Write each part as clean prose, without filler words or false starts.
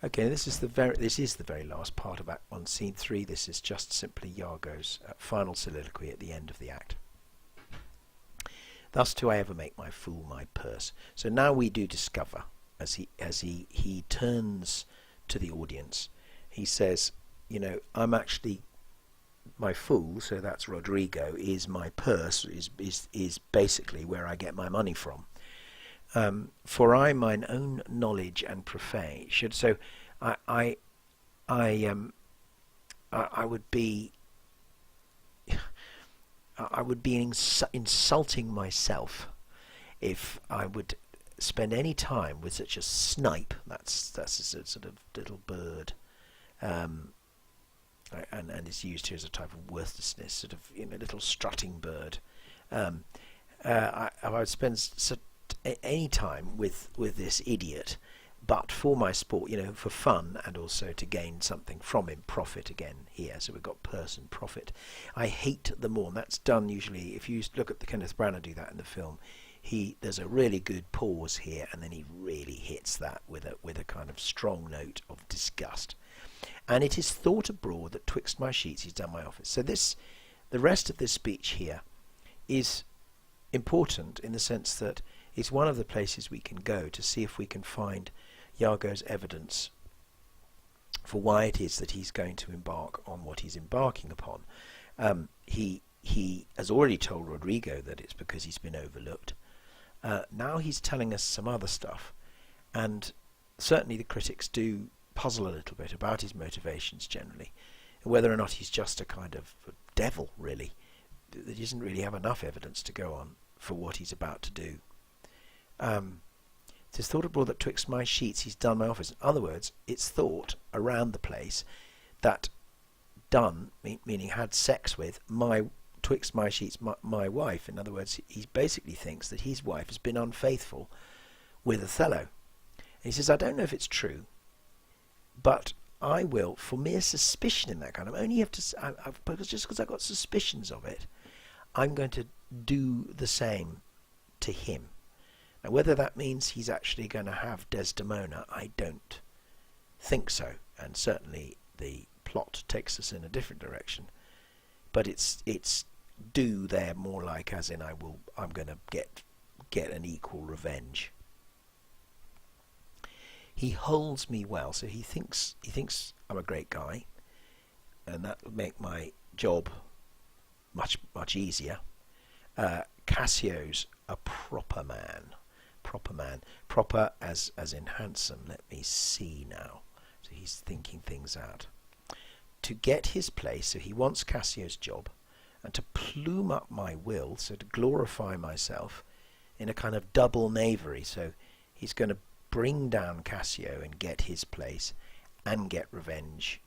Okay, this is the very last part of Act 1, Scene 3. This is just simply Iago's final soliloquy at the end of the act. Thus do I ever make my fool my purse. So now we do discover, as he turns to the audience, he says, you know, I'm actually my fool, so that's Rodrigo, is my purse, is basically where I get my money from. For I mine own knowledge and profane should, so I would be insulting myself if I would spend any time with such a snipe. That's a sort of little bird, and it's used here as a type of worthlessness, sort of, you know, little strutting bird. I would spend any time with this idiot, but for my sport, you know, for fun, and also to gain something from him, profit again here. So we've got purse and profit. I hate them more, and that's done usually. If you look at the Kenneth Branagh do that in the film, there's a really good pause here, and then he really hits that with a kind of strong note of disgust. And it is thought abroad that twixt my sheets he's done my office. So the rest of this speech here is important in the sense that it's one of the places we can go to see if we can find Iago's evidence for why it is that he's going to embark on what he's embarking upon. He has already told Rodrigo that it's because he's been overlooked. Now he's telling us some other stuff, and certainly the critics do puzzle a little bit about his motivations generally, whether or not he's just a kind of devil, really. He doesn't really have enough evidence to go on for what he's about to do. It is thought abroad that twixt my sheets he's done my office. In other words, it's thought around the place that done, meaning had sex with, twixt my sheets, my wife. In other words, he basically thinks that his wife has been unfaithful with Othello. And he says, I don't know if it's true, but I will, for mere suspicion in that kind of, only have to, because I've got suspicions of it, I'm going to do the same to him. Now, whether that means he's actually going to have Desdemona, I don't think so, and certainly the plot takes us in a different direction. But it's do there more like as in I'm going to get an equal revenge. He holds me well, so he thinks I'm a great guy, and that would make my job much easier. Cassio's a proper man. Proper as in handsome. Let me see now. So he's thinking things out. To get his place, so he wants Cassio's job, and to plume up my will, so to glorify myself in a kind of double knavery. So he's going to bring down Cassio and get his place and get revenge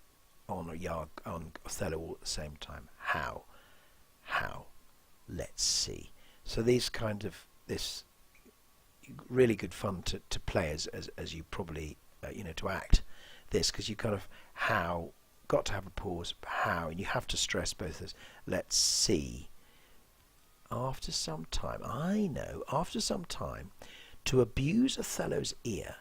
on Othello all at the same time. How? Let's see. So these kind of this really good fun to play as you probably to act this, because you kind of got to have a pause, and you have to stress both as let's see. After some time, to abuse Othello's ear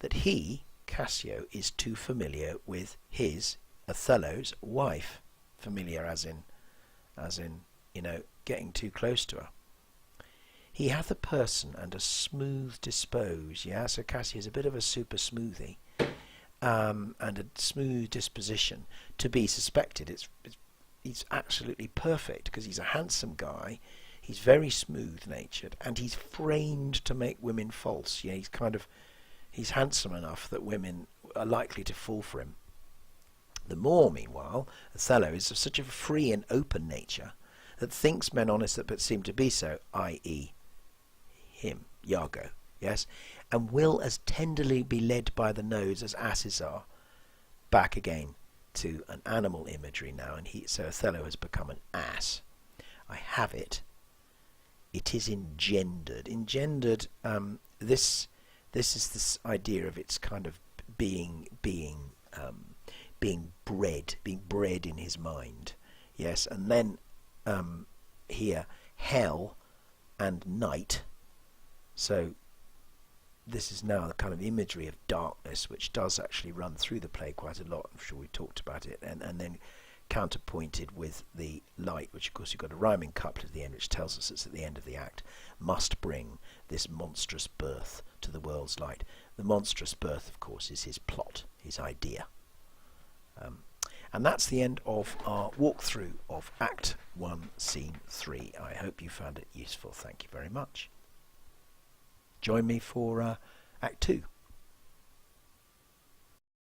that he, Cassio, is too familiar with his, Othello's wife. Familiar as in getting too close to her. He hath a person and a smooth dispose. Yeah, so Cassio is a bit of a super smoothie, and a smooth disposition to be suspected. He's absolutely perfect because he's a handsome guy. He's very smooth-natured, and he's framed to make women false. Yeah, he's handsome enough that women are likely to fall for him. The more, meanwhile, Othello is of such a free and open nature that thinks men honest but seem to be so, i.e. him, Iago, yes, and will as tenderly be led by the nose as asses are. Back again to an animal imagery now, and so Othello has become an ass. I have it. It is engendered. This is this idea of its kind of being bred in his mind. Yes, and then here hell and night. So this is now the kind of imagery of darkness, which does actually run through the play quite a lot. I'm sure we talked about it, and then counterpointed with the light, which of course you've got a rhyming couplet at the end, which tells us it's at the end of the act, must bring this monstrous birth to the world's light. The monstrous birth, of course, is his plot, his idea. And that's the end of our walkthrough of Act 1, Scene 3. I hope you found it useful. Thank you very much. Join me for Act 2.